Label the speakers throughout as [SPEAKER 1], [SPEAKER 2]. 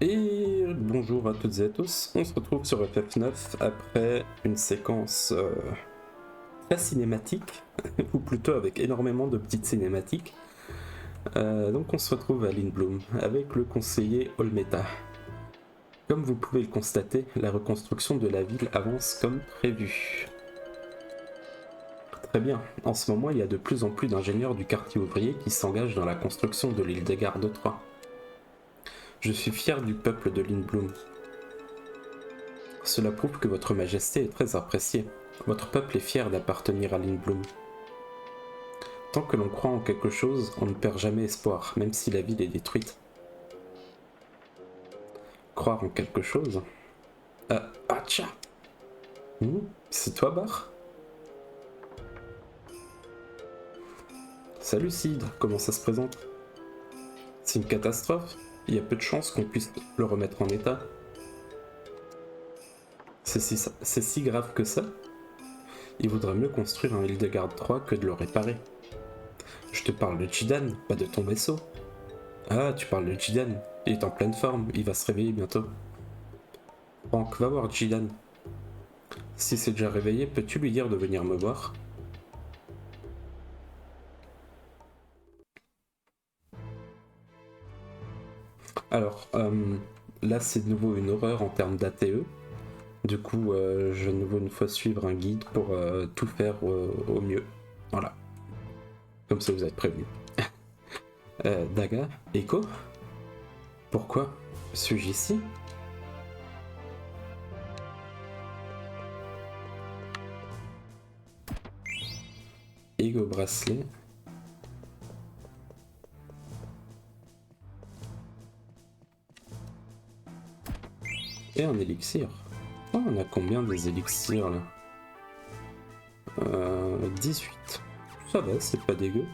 [SPEAKER 1] Et bonjour à toutes et à tous, on se retrouve sur FF9 après une séquence très cinématique, ou plutôt avec énormément de petites cinématiques. Donc on se retrouve à Lindblum avec le conseiller Olmeta. Comme vous pouvez le constater, la reconstruction de la ville avance comme prévu. Très bien, en ce moment il y a de plus en plus d'ingénieurs du quartier ouvrier qui s'engagent dans la construction de l'île des Gardes 3. Je suis fier du peuple de Lindblum. Cela prouve que votre majesté est très appréciée. Votre peuple est fier d'appartenir à Lindblum. Tant que l'on croit en quelque chose, on ne perd jamais espoir, même si la ville est détruite. Croire en quelque chose. Tcha. C'est toi, Bar? Salut Cidre, comment ça se présente? C'est une catastrophe. Il y a peu de chances qu'on puisse le remettre en état. C'est si grave que ça? Il vaudrait mieux construire un Hildegard 3 que de le réparer. Je te parle de Chidan, pas de ton vaisseau. Ah, tu parles de Chidan. Il est en pleine forme, il va se réveiller bientôt. Franck, va voir Chidan. Si c'est déjà réveillé, peux-tu lui dire de venir me voir? Alors, là c'est de nouveau une horreur en termes d'ATE. Du coup, je vais de nouveau une fois suivre un guide pour tout faire au mieux. Voilà. Comme ça vous êtes prévenus. Daga, Echo? Pourquoi suis-je ici? Ego bracelet. Et un élixir. Oh, on a combien des élixirs là? 18. Ça va, c'est pas dégueu.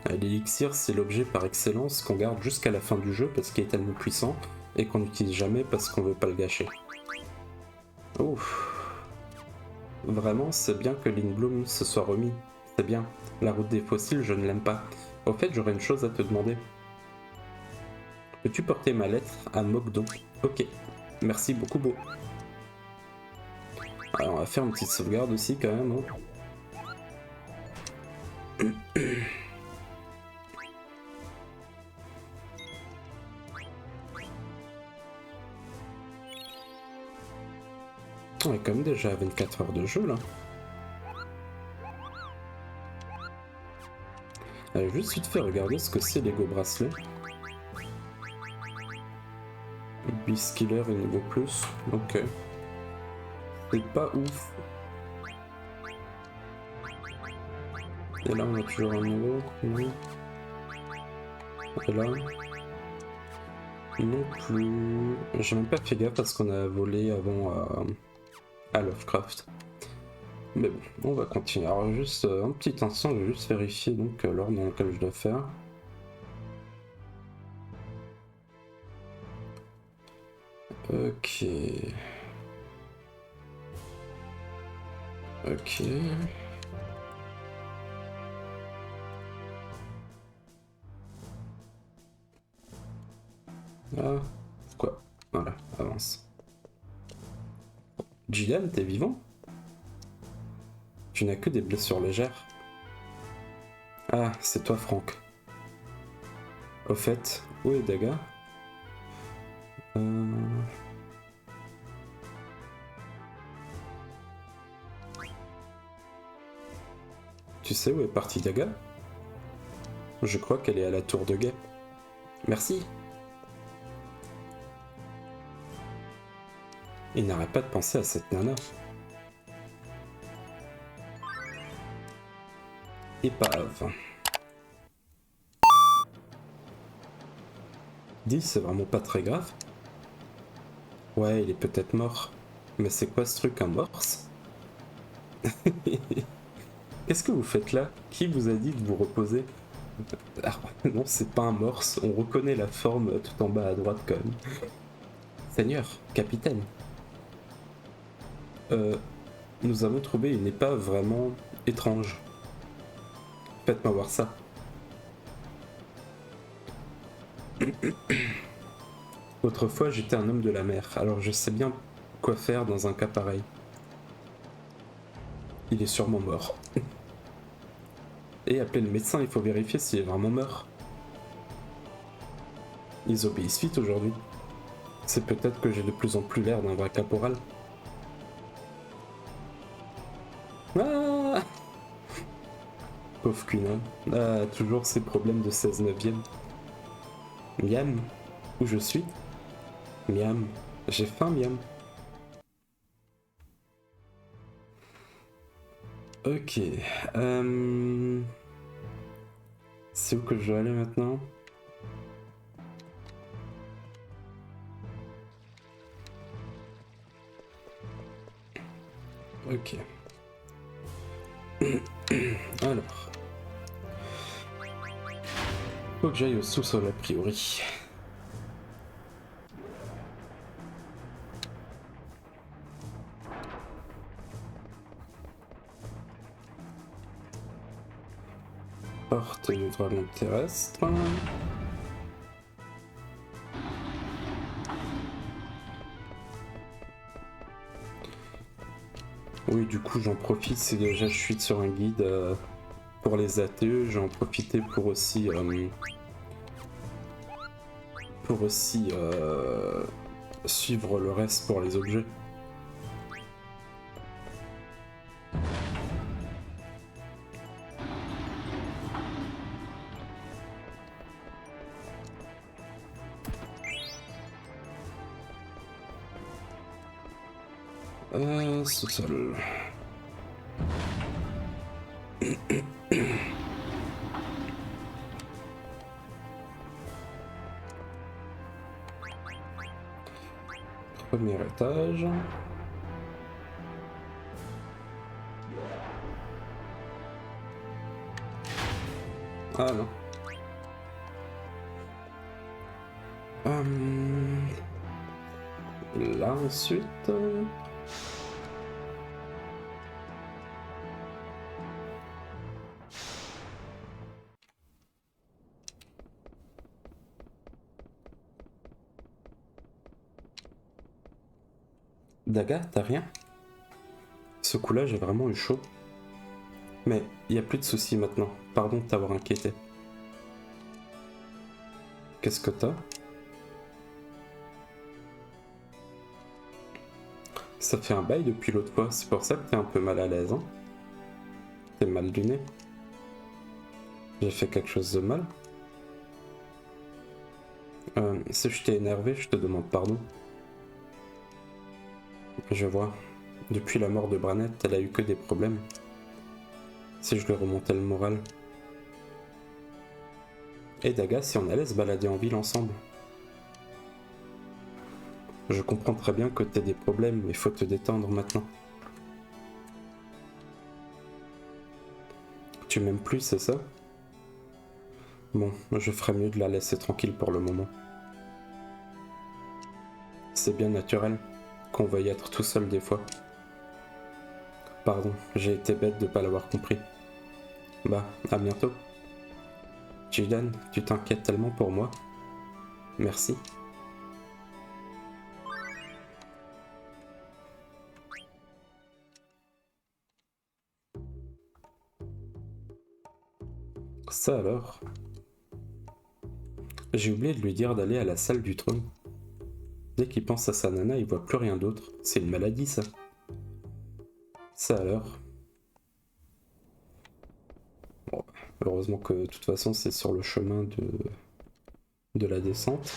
[SPEAKER 1] L'élixir, c'est l'objet par excellence qu'on garde jusqu'à la fin du jeu parce qu'il est tellement puissant et qu'on n'utilise jamais parce qu'on veut pas le gâcher. Ouf. Vraiment, c'est bien que Lindblum se soit remis. C'est bien. La route des fossiles, je ne l'aime pas. Au fait, j'aurais une chose à te demander. Peux-tu porter ma lettre à Mogdo? Ok. Merci beaucoup, Beau. Alors, on va faire une petite sauvegarde aussi, quand même. On est quand même déjà à 24 heures de jeu, là. Allez, juste vite fait regarder ce que c'est l'Ego Bracelet. Beast Killer et niveau plus. Ok. C'est pas ouf. Et là, on a toujours un niveau. Oui. Et là. Non plus. J'ai même pas fait gaffe parce qu'on a volé avant à Lovecraft. Mais bon, on va continuer. Alors, juste un petit instant, je vais juste vérifier donc l'ordre dans lequel je dois faire. Ok. Ok. Ah, quoi? Voilà, avance. Gillian, t'es vivant? Tu n'as que des blessures légères. Ah, c'est toi, Franck. Au fait, où est Daga? Tu sais où est partie Daga? Je crois qu'elle est à la tour de guet. Merci. Il n'arrête pas de penser à cette nana. Épave. 10, c'est vraiment pas très grave. Ouais, il est peut-être mort. Mais c'est quoi ce truc, un morse? Qu'est-ce que vous faites là? Qui vous a dit de vous reposer? Ah, non, c'est pas un morse. On reconnaît la forme tout en bas à droite quand même. Seigneur, capitaine. Nous avons trouvé une épave vraiment étrange. Faites-moi voir ça. Autrefois, j'étais un homme de la mer, alors je sais bien quoi faire dans un cas pareil. Il est sûrement mort. Et appelez le médecin, il faut vérifier s'il est vraiment mort. Ils obéissent vite aujourd'hui. C'est peut-être que j'ai de plus en plus l'air d'un vrai caporal. Ah, pauvre Queen. Ah, toujours ces problèmes de 16 neuvième. Miam, où je suis? Miam, j'ai faim, Miam. Ok. C'est où que je dois aller maintenant? Ok. Alors. Faut que j'aille au sous-sol a priori. Porte du dragon terrestre. Oui, du coup, j'en profite, si déjà je suis sur un guide pour les athées, j'en profiter pour aussi suivre le reste pour les objets. Sous-sol. Premier étage. Ah non. Là ensuite. Daga, t'as rien? Ce coup-là, j'ai vraiment eu chaud. Mais y a plus de soucis maintenant. Pardon de t'avoir inquiété. Qu'est-ce que t'as? Ça fait un bail depuis l'autre fois, c'est pour ça que t'es un peu mal à l'aise, hein? T'es mal du nez? J'ai fait quelque chose de mal? Si je t'ai énervé, je te demande pardon. Je vois. Depuis la mort de Branette, elle a eu que des problèmes. Si je lui remontais le moral. Et Daga, si on allait se balader en ville ensemble? Je comprends très bien que t'aies des problèmes, mais faut te détendre maintenant. Tu m'aimes plus, c'est ça? Bon, je ferais mieux de la laisser tranquille pour le moment. C'est bien naturel qu'on veuille être tout seul des fois. Pardon, j'ai été bête de pas l'avoir compris. Bah, à bientôt. Jidan, tu t'inquiètes tellement pour moi. Merci. Ça alors? J'ai oublié de lui dire d'aller à la salle du trône. Dès qu'il pense à sa nana, il voit plus rien d'autre. C'est une maladie, ça. Ça alors? Bon, heureusement que de toute façon, c'est sur le chemin de la descente.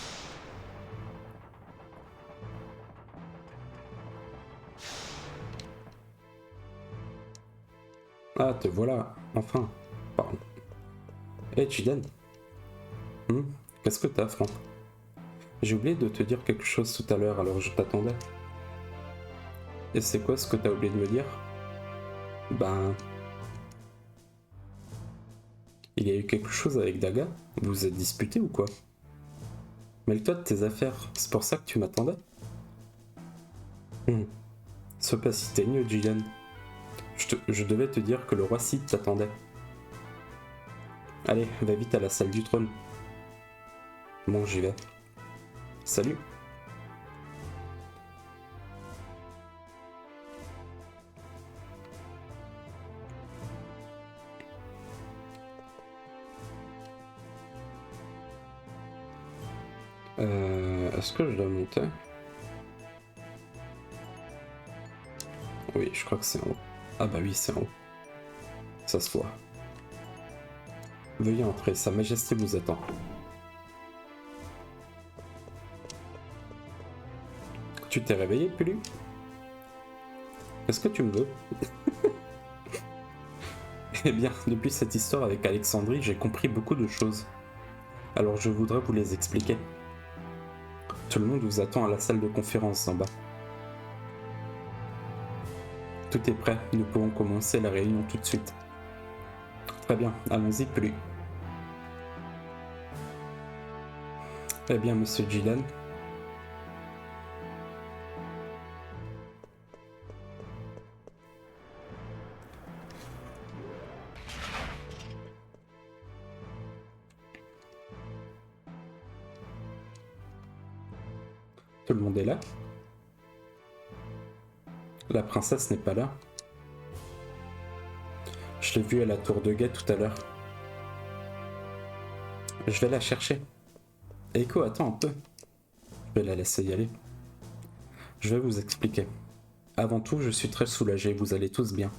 [SPEAKER 1] Ah, te voilà, enfin. Pardon. Hey, Jidan. Qu'est-ce que t'as, Franck? J'ai oublié de te dire quelque chose tout à l'heure, alors je t'attendais. Et c'est quoi ce que t'as oublié de me dire? Ben... Il y a eu quelque chose avec Daga? Vous vous êtes disputé ou quoi? Mêle-toi de tes affaires, c'est pour ça que tu m'attendais? Sois pas si teigneux, Jidan. Je devais te dire que le roi Cid t'attendait. Allez, va vite à la salle du trône. Bon, j'y vais. Salut. Est-ce que je dois monter? Oui, je crois que c'est en haut. Ah bah oui, c'est en haut. Ça se voit. Veuillez entrer, Sa Majesté vous attend. Tu t'es réveillé, Pulu? Qu'est-ce que tu me veux? Eh bien, depuis cette histoire avec Alexandrie, j'ai compris beaucoup de choses. Alors je voudrais vous les expliquer. Tout le monde vous attend à la salle de conférence en bas. Tout est prêt, nous pouvons commencer la réunion tout de suite. Très bien, allons-y, Pulu. Eh bien, monsieur Gillan. Tout le monde est là? La princesse n'est pas là. Je l'ai vue à la tour de guet tout à l'heure. Je vais la chercher. Eiko, attends un peu. Je vais la laisser y aller. Je vais vous expliquer. Avant tout, je suis très soulagé, vous allez tous bien.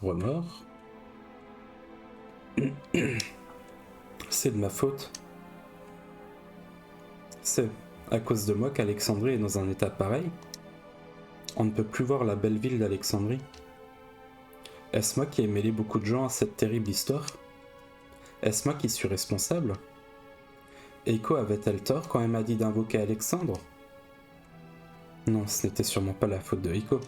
[SPEAKER 1] Remords. C'est de ma faute. C'est à cause de moi qu'Alexandrie est dans un état pareil. On ne peut plus voir la belle ville d'Alexandrie. Est-ce moi qui ai mêlé beaucoup de gens à cette terrible histoire? Est-ce moi qui suis responsable? Eiko avait-elle tort quand elle m'a dit d'invoquer Alexandre? Non, ce n'était sûrement pas la faute de Eiko.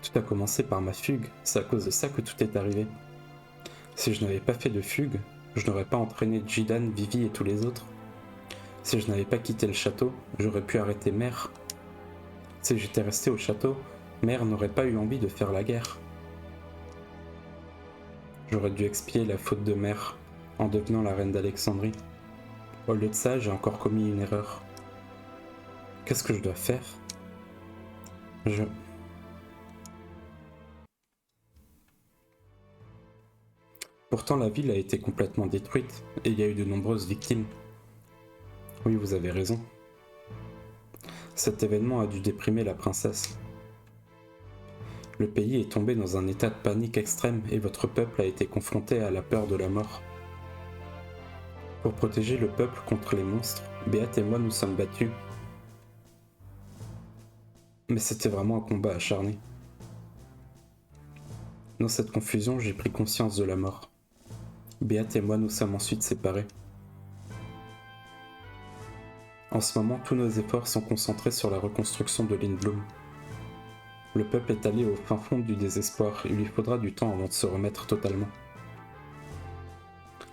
[SPEAKER 1] Tout a commencé par ma fugue, c'est à cause de ça que tout est arrivé. Si je n'avais pas fait de fugue, je n'aurais pas entraîné Jidan, Vivi et tous les autres. Si je n'avais pas quitté le château, j'aurais pu arrêter Mère. Si j'étais resté au château, Mère n'aurait pas eu envie de faire la guerre. J'aurais dû expier la faute de Mère en devenant la reine d'Alexandrie. Au lieu de ça, j'ai encore commis une erreur. Qu'est-ce que je dois faire? Pourtant, la ville a été complètement détruite et il y a eu de nombreuses victimes. Oui, vous avez raison. Cet événement a dû déprimer la princesse. Le pays est tombé dans un état de panique extrême et votre peuple a été confronté à la peur de la mort. Pour protéger le peuple contre les monstres, Beat et moi nous sommes battus. Mais c'était vraiment un combat acharné. Dans cette confusion, j'ai pris conscience de la mort. Beat et moi nous sommes ensuite séparés. En ce moment, tous nos efforts sont concentrés sur la reconstruction de Lindblum. Le peuple est allé au fin fond du désespoir, il lui faudra du temps avant de se remettre totalement.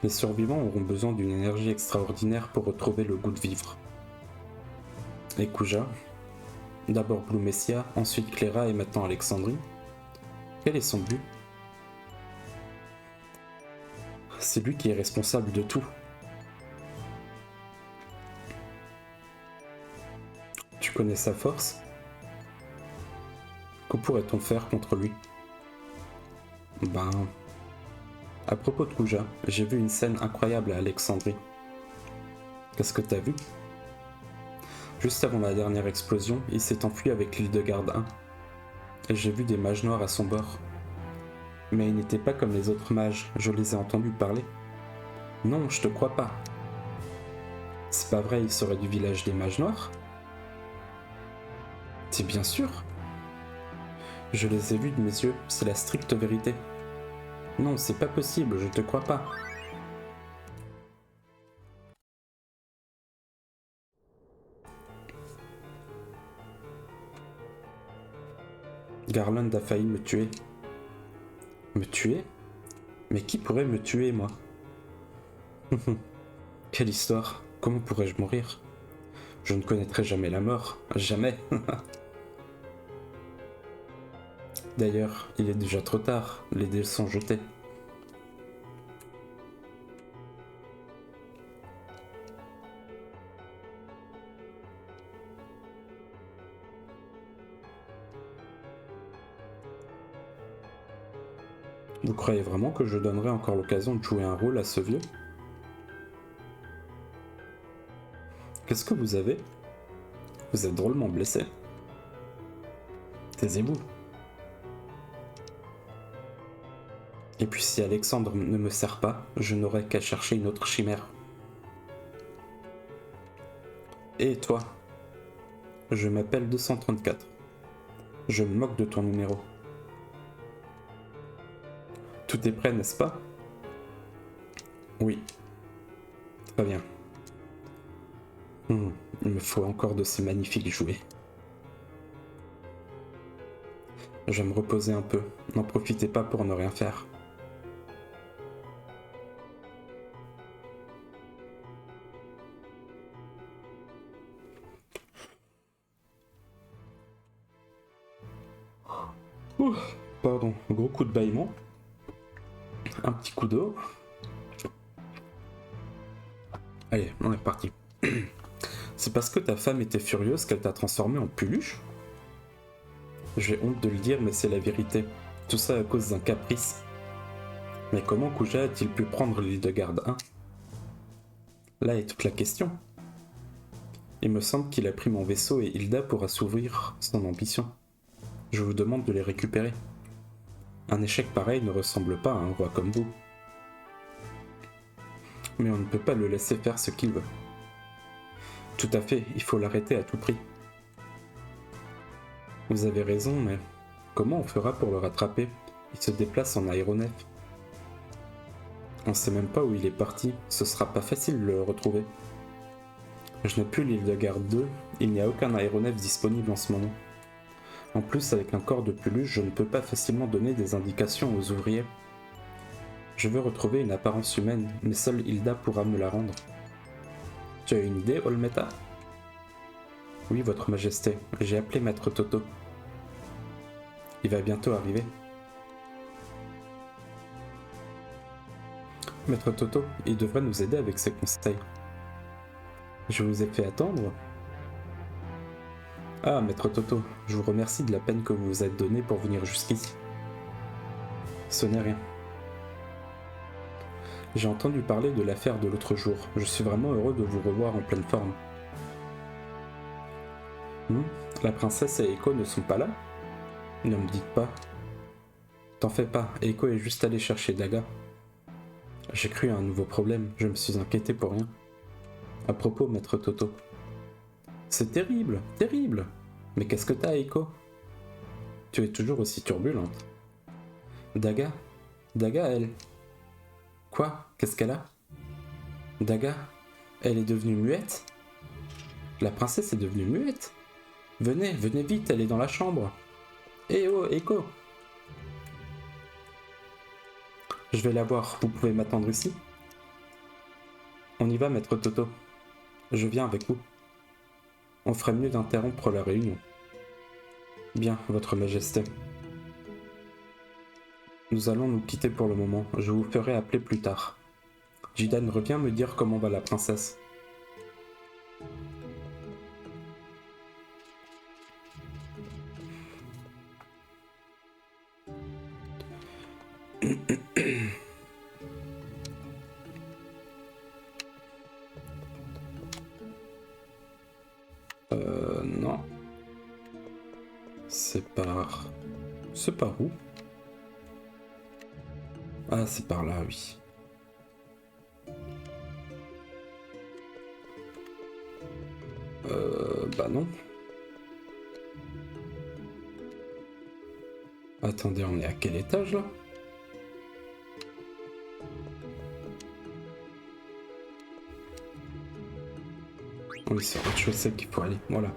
[SPEAKER 1] Les survivants auront besoin d'une énergie extraordinaire pour retrouver le goût de vivre. Et Kuja, d'abord Blue Messia, ensuite Clara et maintenant Alexandrie. Quel est son but? C'est lui qui est responsable de tout. Tu connais sa force? Que pourrait-on faire contre lui? À propos de Kuja, j'ai vu une scène incroyable à Alexandrie. Qu'est-ce que t'as vu? Juste avant la dernière explosion, il s'est enfui avec l'Hildegarde 1. Et j'ai vu des mages noirs à son bord. Mais ils n'étaient pas comme les autres mages, je les ai entendus parler. Non, je te crois pas. C'est pas vrai, il serait du village des mages noirs? C'est bien sûr. Je les ai vus de mes yeux, c'est la stricte vérité. Non, c'est pas possible, je te crois pas. Garland a failli me tuer. Me tuer? Mais qui pourrait me tuer, moi? Quelle histoire? Comment pourrais-je mourir? Je ne connaîtrai jamais la mort. Jamais. D'ailleurs, il est déjà trop tard. Les dés sont jetés. Vous croyez vraiment que je donnerai encore l'occasion de jouer un rôle à ce vieux? Qu'est-ce que vous avez? Vous êtes drôlement blessé. Taisez-vous. Et puis si Alexandre ne me sert pas, je n'aurai qu'à chercher une autre chimère. Et toi? Je m'appelle 234. Je me moque de ton numéro. Tout est prêt, n'est-ce pas? Oui. Très bien. Il me faut encore de ces magnifiques jouets. Je vais me reposer un peu. N'en profitez pas pour ne rien faire. Ouh, pardon, gros coup de bâillement. Un petit coup d'eau. Allez, on est reparti. C'est parce que ta femme était furieuse qu'elle t'a transformé en Puluche? J'ai honte de le dire, mais c'est la vérité. Tout ça à cause d'un caprice. Mais comment Kuja a-t-il pu prendre l'île de Garde 1? Là est toute la question. Il me semble qu'il a pris mon vaisseau et Hilda pour assouvir son ambition. Je vous demande de les récupérer. Un échec pareil ne ressemble pas à un roi comme vous. Mais on ne peut pas le laisser faire ce qu'il veut. Tout à fait, il faut l'arrêter à tout prix. Vous avez raison, mais comment on fera pour le rattraper? Il se déplace en aéronef. On sait même pas où il est parti, ce sera pas facile de le retrouver. Je n'ai plus l'île de Garde 2, il n'y a aucun aéronef disponible en ce moment. En plus, avec un corps de Puluche, je ne peux pas facilement donner des indications aux ouvriers. Je veux retrouver une apparence humaine, mais seule Hilda pourra me la rendre. Tu as une idée, Olmeta? Oui, votre majesté, j'ai appelé Maître Toto. Il va bientôt arriver. Maître Toto, il devrait nous aider avec ses conseils. Je vous ai fait attendre? Ah, Maître Toto, je vous remercie de la peine que vous vous êtes donnée pour venir jusqu'ici. Ce n'est rien. J'ai entendu parler de l'affaire de l'autre jour. Je suis vraiment heureux de vous revoir en pleine forme. La princesse et Eiko ne sont pas là? Ne me dites pas. T'en fais pas, Eiko est juste allé chercher Daga. J'ai cru à un nouveau problème, je me suis inquiété pour rien. À propos, Maître Toto. C'est terrible, terrible. Mais qu'est-ce que t'as, Eiko? Tu es toujours aussi turbulente. Daga? Daga, elle... Quoi? Qu'est-ce qu'elle a? Daga? Elle est devenue muette? La princesse est devenue muette? Venez, venez vite, elle est dans la chambre. Eh oh, Eiko! Je vais la voir, vous pouvez m'attendre ici? On y va, Maître Toto. Je viens avec vous. On ferait mieux d'interrompre la réunion. Bien, Votre Majesté. Nous allons nous quitter pour le moment, je vous ferai appeler plus tard. Jidan, reviens me dire comment va la princesse. Non. C'est par... C'est par où? Ah, c'est par là, oui. Bah non. Attendez, on est à quel étage, là? Oui, c'est au rez-de-chaussée qu'il faut aller, voilà.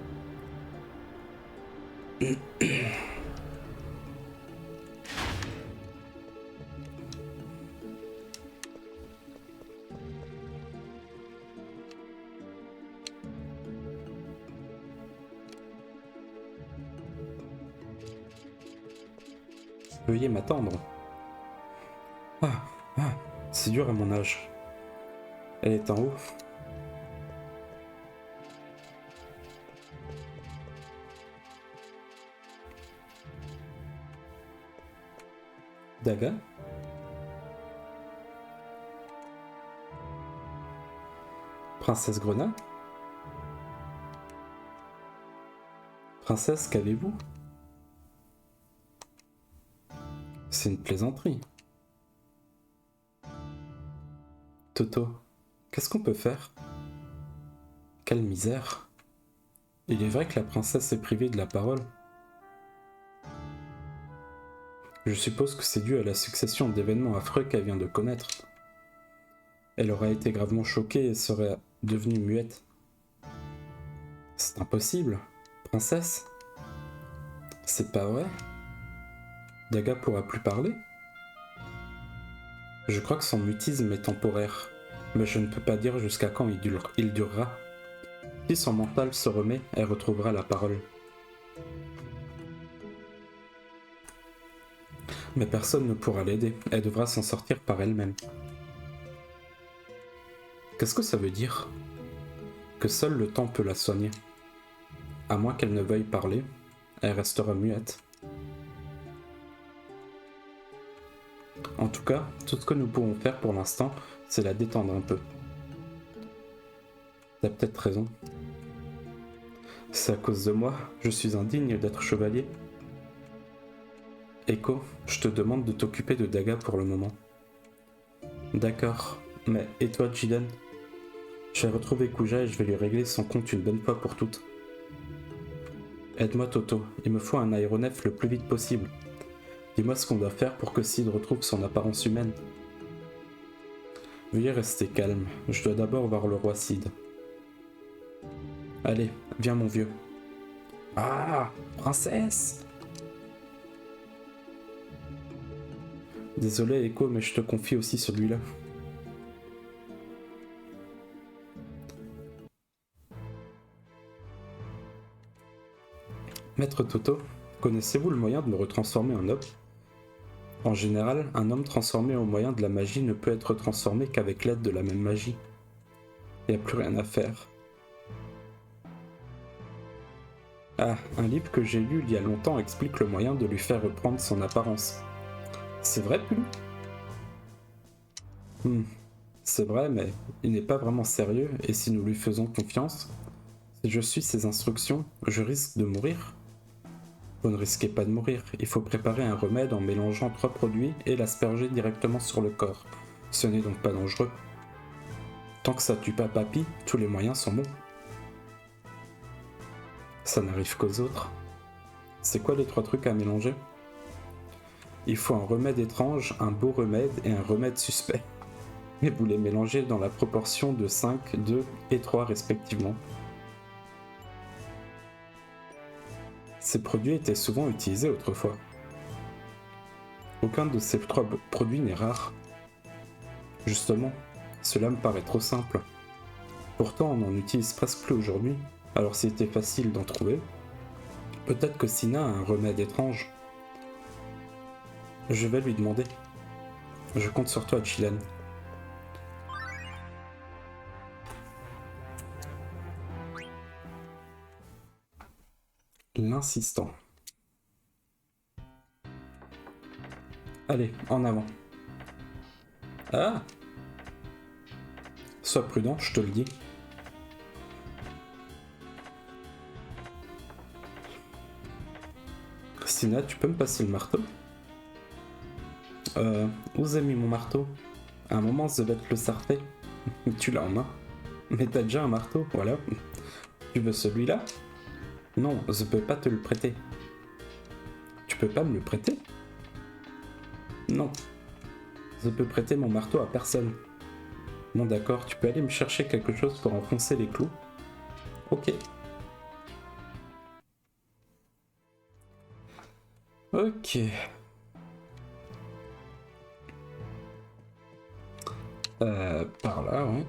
[SPEAKER 1] Veuillez m'attendre. C'est dur à mon âge. Elle est en haut. Daga? Princesse Grenat? Princesse, qu'avez-vous? C'est une plaisanterie. Toto, qu'est-ce qu'on peut faire? Quelle misère. Il est vrai que la princesse est privée de la parole. Je suppose que c'est dû à la succession d'événements affreux qu'elle vient de connaître. Elle aurait été gravement choquée et serait devenue muette. C'est impossible. Princesse? C'est pas vrai? Daga pourra plus parler? Je crois que son mutisme est temporaire, mais je ne peux pas dire jusqu'à quand il durera. Si son mental se remet, elle retrouvera la parole. Mais personne ne pourra l'aider, elle devra s'en sortir par elle-même. Qu'est-ce que ça veut dire? Que seul le temps peut la soigner. À moins qu'elle ne veuille parler, elle restera muette. En tout cas, tout ce que nous pouvons faire pour l'instant, c'est la détendre un peu. T'as peut-être raison. C'est à cause de moi, je suis indigne d'être chevalier. Echo, je te demande de t'occuper de Daga pour le moment. D'accord, mais et toi, Jidan? Je vais retrouver Kuja et je vais lui régler son compte une bonne fois pour toutes. Aide-moi, Toto, il me faut un aéronef le plus vite possible. Dis-moi ce qu'on doit faire pour que Sid retrouve son apparence humaine. Veuillez rester calme, je dois d'abord voir le roi Sid. Allez, viens mon vieux. Ah, princesse! Désolé Echo, mais je te confie aussi celui-là. Maître Toto, connaissez-vous le moyen de me retransformer en homme? En général, un homme transformé au moyen de la magie ne peut être transformé qu'avec l'aide de la même magie. Il n'y a plus rien à faire. Ah, un livre que j'ai lu il y a longtemps explique le moyen de lui faire reprendre son apparence. C'est vrai, Pulu? C'est vrai, mais il n'est pas vraiment sérieux, et si nous lui faisons confiance, si je suis ses instructions, je risque de mourir. Vous ne risquez pas de mourir, il faut préparer un remède en mélangeant 3 produits et l'asperger directement sur le corps. Ce n'est donc pas dangereux. Tant que ça tue pas Papy, tous les moyens sont bons. Ça n'arrive qu'aux autres. C'est quoi les 3 trucs à mélanger? Il faut un remède étrange, un beau remède et un remède suspect. Et vous les mélangez dans la proportion de 5, 2 et 3 respectivement. Ces produits étaient souvent utilisés autrefois. Aucun de ces 3 produits n'est rare. Justement, cela me paraît trop simple. Pourtant, on n'en utilise presque plus aujourd'hui, alors s'il était facile d'en trouver, peut-être que Sina a un remède étrange. Je vais lui demander. Je compte sur toi, Chilan. L'insistant. Allez, en avant. Ah! Sois prudent, je te le dis. Sina, tu peux me passer le marteau? Où vous avez mis mon marteau? À un moment, ça devait être le sarté. Tu l'as en main. Mais t'as déjà un marteau, voilà. Tu veux celui-là? Non, je peux pas te le prêter. Tu peux pas me le prêter? Non. Je peux prêter mon marteau à personne. Bon d'accord, tu peux aller me chercher quelque chose pour enfoncer les clous? Ok. Ok. Par là, ouais.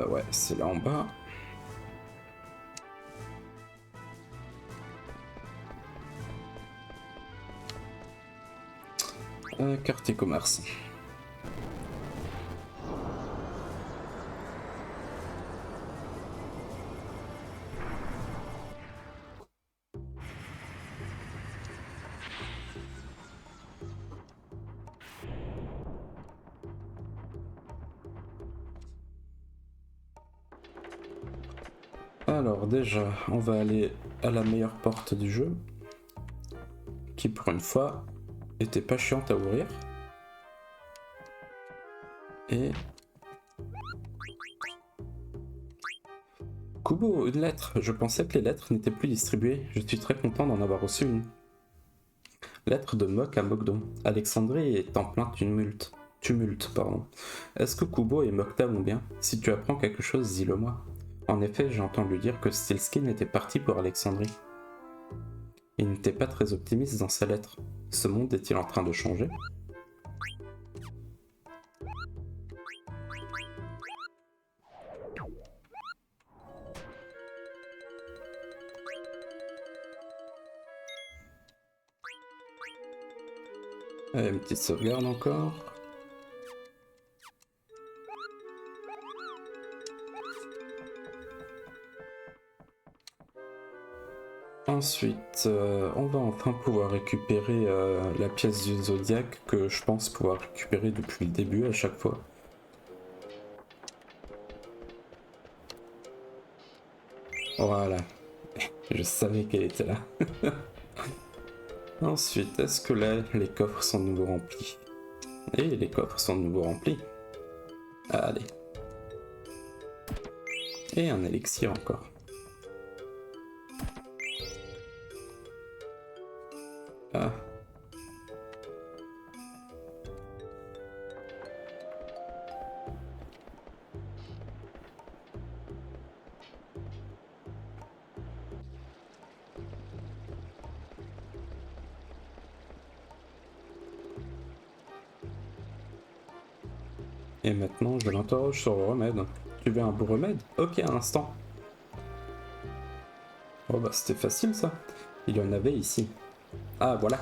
[SPEAKER 1] Ouais, c'est là en bas. Quartier commerce. Alors déjà, on va aller à la meilleure porte du jeu, qui pour une fois était pas chiante à ouvrir. Et... Kubo, une lettre. Je pensais que les lettres n'étaient plus distribuées. Je suis très content d'en avoir reçu une. Lettre de Mok à Mokdon. Alexandrie est en plein tumulte. Est-ce que Kubo et Mokta vont bien? Si tu apprends quelque chose, dis-le-moi. En effet, j'ai entendu dire que Steelskin était parti pour Alexandrie. Il n'était pas très optimiste dans sa lettre. Ce monde est-il en train de changer? Une petite sauvegarde encore. Ensuite, on va enfin pouvoir récupérer la pièce du zodiaque que je pense pouvoir récupérer depuis le début à chaque fois. Voilà, je savais qu'elle était là. Ensuite, est-ce que là, les coffres sont de nouveau remplis? Et les coffres sont de nouveau remplis. Allez. Et un élixir encore. Ah. Et maintenant, je l'interroge sur le remède. Tu veux un beau remède? Ok, un instant. Oh bah c'était facile ça. Il y en avait ici. Ah voilà.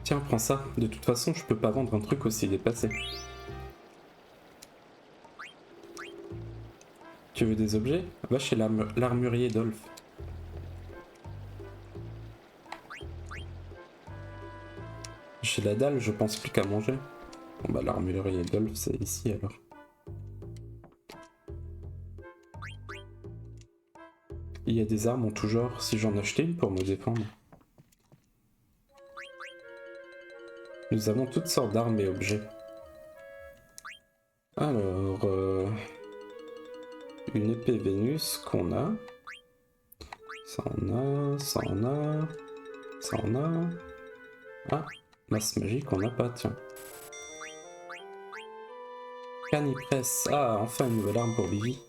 [SPEAKER 1] Tiens, prends ça. De toute façon, je peux pas vendre un truc aussi dépassé. Tu veux des objets? Va chez l'armurier Dolph. Chez la dalle, je pense plus qu'à manger. Bon bah l'armurier Dolph, c'est ici alors. Il y a des armes en tout genre, si j'en achetais une pour me défendre. Nous avons toutes sortes d'armes et objets. Alors, une épée Vénus qu'on a. Ça en a, ça en a, ça en a. Ah, masse magique on n'a pas, tiens. Canipresse, ah, enfin une nouvelle arme pour Vivi.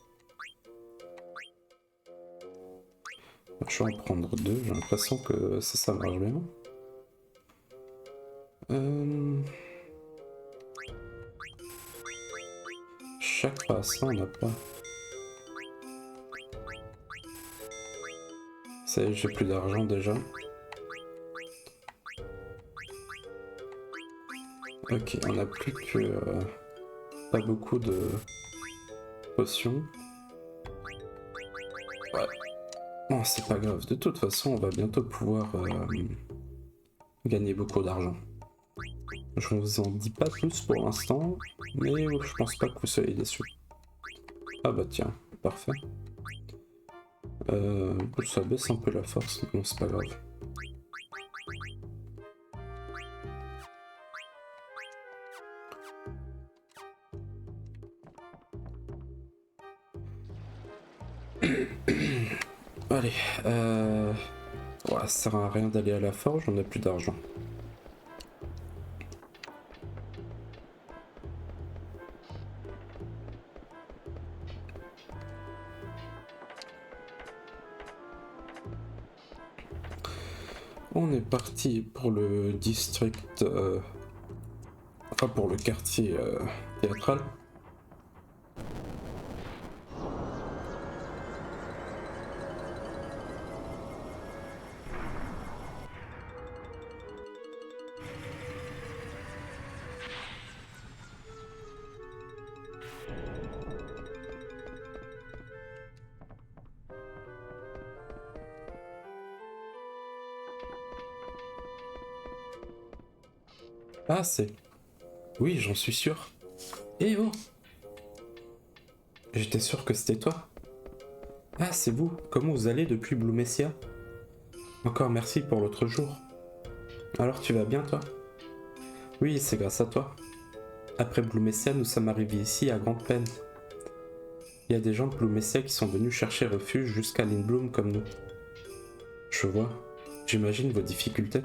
[SPEAKER 1] Je vais en prendre deux, j'ai l'impression que ça marche bien. Chaque race, on n'a pas. Ça y est, j'ai plus d'argent déjà. Ok, on a plus que... pas beaucoup de potions. Ouais. Bon, c'est pas grave. De toute façon, on va bientôt pouvoir gagner beaucoup d'argent. Je ne vous en dis pas plus pour l'instant, mais je pense pas que vous soyez déçus. Ah bah tiens, parfait. Ça baisse un peu la force, mais bon, c'est pas grave. Allez, ouais, ça sert à rien d'aller à la forge, on n'a plus d'argent. On est parti pour le district, enfin pour le quartier théâtral. Ah, c'est... Oui, j'en suis sûr. Eh oh! J'étais sûr que c'était toi. Ah, c'est vous. Comment vous allez depuis Blue Messia? Encore merci pour l'autre jour. Alors tu vas bien, toi? Oui, c'est grâce à toi. Après Blue Messia, nous sommes arrivés ici à grande peine. Il y a des gens de Blue Messia qui sont venus chercher refuge jusqu'à Lindblum comme nous. Je vois. J'imagine vos difficultés.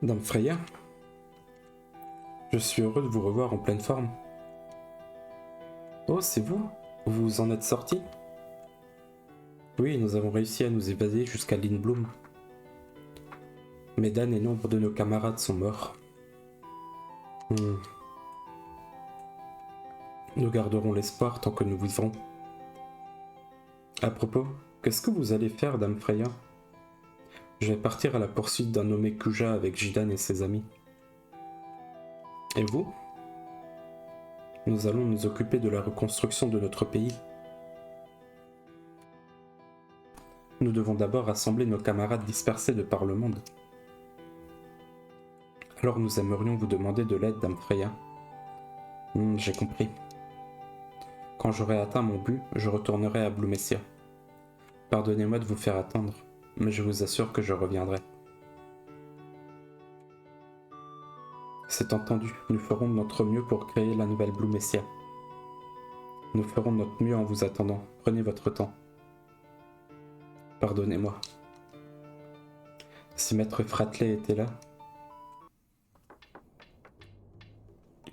[SPEAKER 1] Dame Freya, je suis heureux de vous revoir en pleine forme. Oh, c'est vous? Vous en êtes sorti? Oui, nous avons réussi à nous évader jusqu'à Lindblum. Medan et nombre de nos camarades sont morts. Hmm. Nous garderons l'espoir tant que nous vivrons. À propos, qu'est-ce que vous allez faire, Dame Freya? Je vais partir à la poursuite d'un nommé Kuja avec Jidan et ses amis. Et vous? Nous allons nous occuper de la reconstruction de notre pays. Nous devons d'abord rassembler nos camarades dispersés de par le monde. Alors nous aimerions vous demander de l'aide, Dame Freya. J'ai compris. Quand j'aurai atteint mon but, je retournerai à Blue Messia. Pardonnez-moi de vous faire attendre, mais je vous assure que je reviendrai. C'est entendu, nous ferons de notre mieux pour créer la nouvelle Blue Messia. Nous ferons de notre mieux en vous attendant. Prenez votre temps. Pardonnez-moi. Si Maître Fratley était là...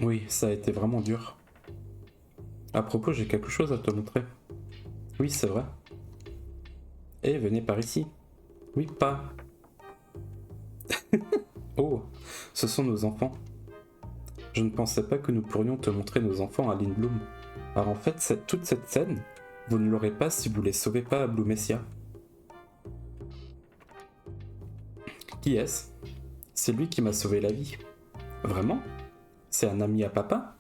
[SPEAKER 1] Oui, ça a été vraiment dur. À propos, j'ai quelque chose à te montrer. Oui, c'est vrai. Eh, venez par ici. Oui, pas. Oh, ce sont nos enfants. Je ne pensais pas que nous pourrions te montrer nos enfants à Lindblum. Alors en fait, toute cette scène, vous ne l'aurez pas si vous les sauvez pas à Blue Messia. Qui est-ce? C'est lui qui m'a sauvé la vie. Vraiment? C'est un ami à papa?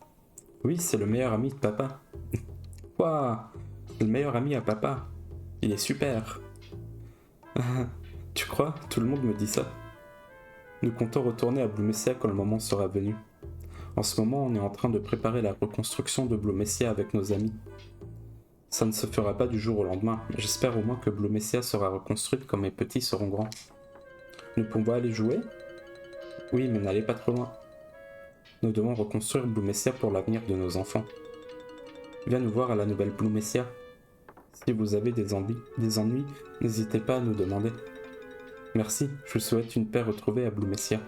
[SPEAKER 1] Oui, c'est le meilleur ami de papa. Waouh! Le meilleur ami à papa. Il est super. Tu crois? Tout le monde me dit ça. Nous comptons retourner à Blue Messia quand le moment sera venu. En ce moment, on est en train de préparer la reconstruction de Blue Messia avec nos amis. Ça ne se fera pas du jour au lendemain, mais j'espère au moins que Blue Messia sera reconstruite quand mes petits seront grands. Nous pouvons aller jouer? Oui, mais n'allez pas trop loin. Nous devons reconstruire Blue Messia pour l'avenir de nos enfants. Viens nous voir à la nouvelle Blue Messia. Si vous avez des ennuis, n'hésitez pas à nous demander. Merci, je vous souhaite une paix retrouvée à Blue Messia.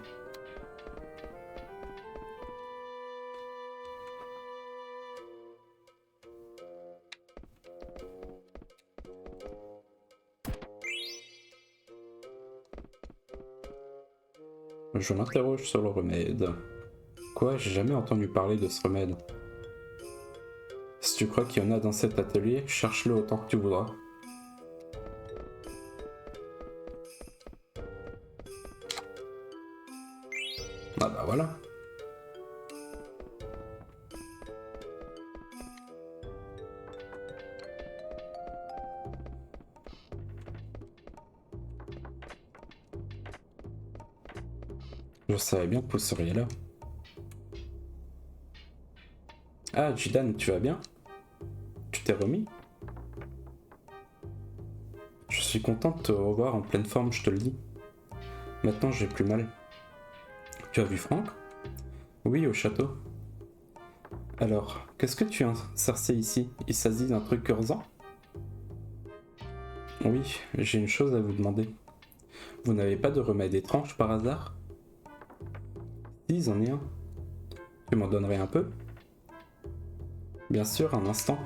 [SPEAKER 1] Je m'interroge sur le remède. Quoi? J'ai jamais entendu parler de ce remède. Si tu crois qu'il y en a dans cet atelier, cherche-le autant que tu voudras. Ah bah voilà. Je savais bien que vous seriez là. Ah, Jidan, tu vas bien? Tu t'es remis? Je suis content de te revoir en pleine forme, je te le dis. Maintenant, j'ai plus mal. Tu as vu Franck? Oui, au château. Alors, qu'est-ce que tu as insercé ici? Il s'agit d'un truc urgent? Oui, j'ai une chose à vous demander. Vous n'avez pas de remède étrange par hasard? Si, j'en ai un. Tu m'en donnerais un peu? Bien sûr, un instant.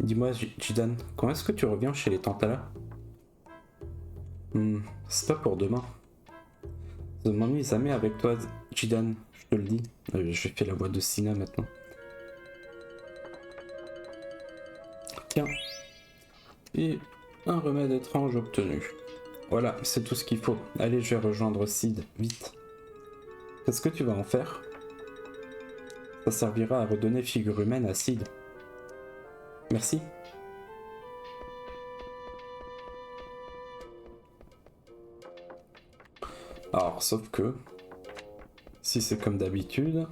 [SPEAKER 1] Dis-moi, Jidan, quand est-ce que tu reviens chez les Tantala? C'est pas pour demain. Je m'ennuie jamais avec toi, Jidan, je te le dis. Je fais la voix de Sina maintenant. Tiens. Et un remède étrange obtenu. Voilà, c'est tout ce qu'il faut. Allez, je vais rejoindre Sid, vite. Qu'est-ce que tu vas en faire? Ça servira à redonner figure humaine à Sid. Merci. Alors, sauf que, si c'est comme d'habitude...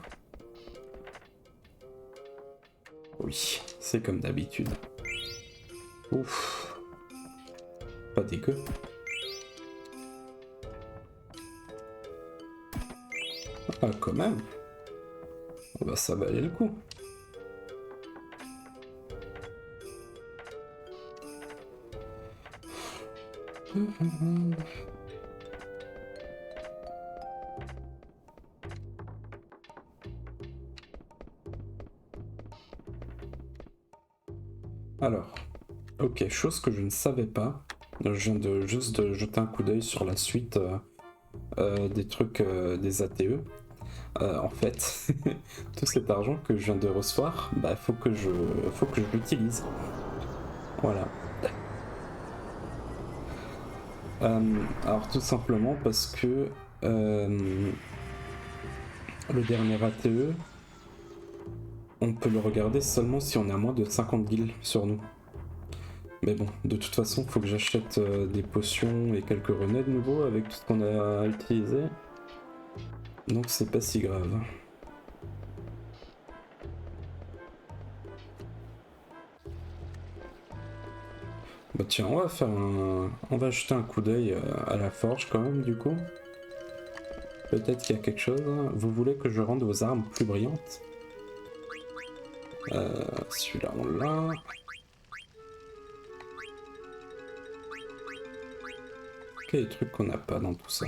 [SPEAKER 1] Oui, c'est comme d'habitude. Ouf. Pas dégueu. Ah, quand même. Bah, ça valait le coup. Alors, ok, chose que je ne savais pas. Je viens de juste de jeter un coup d'œil sur la suite des trucs des ATE. En fait, tout cet argent que je viens de recevoir, bah faut que je l'utilise. Voilà. Alors tout simplement parce que le dernier ATE, on peut le regarder seulement si on a moins de 50 guilds sur nous. Mais bon, de toute façon, faut que j'achète des potions et quelques renais de nouveau avec tout ce qu'on a utilisé. Donc c'est pas si grave. Bah tiens, on va faire on va jeter un coup d'œil à la forge quand même du coup. Peut-être qu'il y a quelque chose. Vous voulez que je rende vos armes plus brillantes? Celui-là on l'a. Quel truc qu'on n'a pas dans tout ça?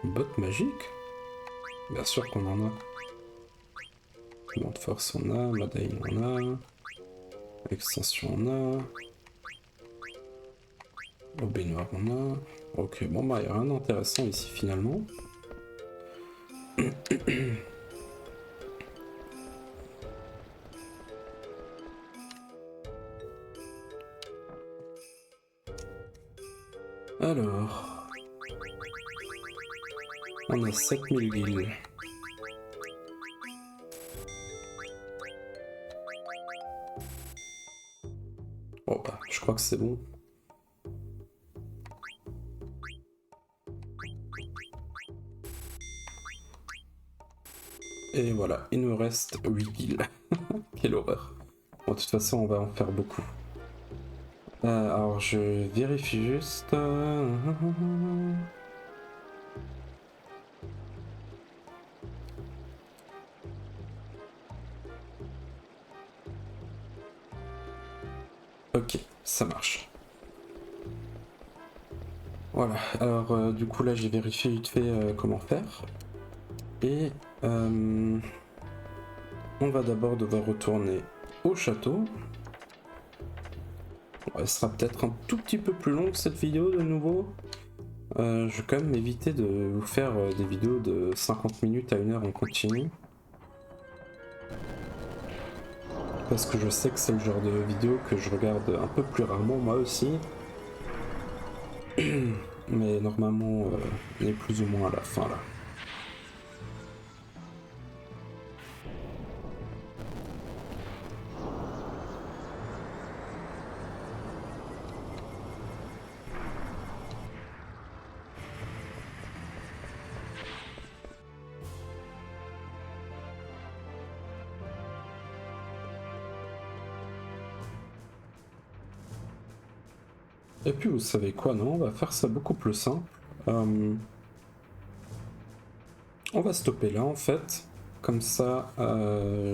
[SPEAKER 1] Botte magique? Bien sûr qu'on en a. Piment de force on a, Madaïne on a. Extension on a. Au baignoire on a. Ok, bon bah il n'y a rien d'intéressant ici finalement. Alors... On a 7000 guilds. Oh bah, je crois que c'est bon. Et voilà, il nous reste 8 guilds. Quelle horreur. Bon, de toute façon, on va en faire beaucoup. Alors, je vérifie juste... Ok, ça marche. Voilà, alors du coup là j'ai vérifié vite fait comment faire. Et on va d'abord devoir retourner au château. Elle sera peut-être un tout petit peu plus longue cette vidéo de nouveau. Je vais quand même éviter de vous faire des vidéos de 50 minutes à 1 heure en continu. Parce que je sais que c'est le genre de vidéo que je regarde un peu plus rarement moi aussi. Mais normalement on est plus ou moins à la fin là. Et puis vous savez quoi, non, on va faire ça beaucoup plus simple. On va stopper là en fait. Comme ça,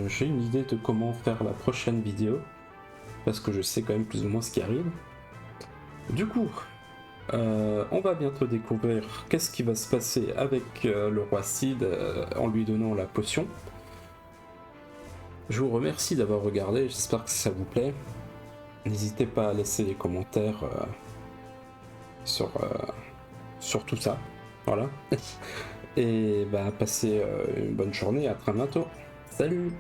[SPEAKER 1] j'ai une idée de comment faire la prochaine vidéo. Parce que je sais quand même plus ou moins ce qui arrive. Du coup, on va bientôt découvrir qu'est-ce qui va se passer avec le roi Cid en lui donnant la potion. Je vous remercie d'avoir regardé, j'espère que ça vous plaît. N'hésitez pas à laisser des commentaires sur tout ça. Voilà. Et bah passez une bonne journée, à très bientôt. Salut!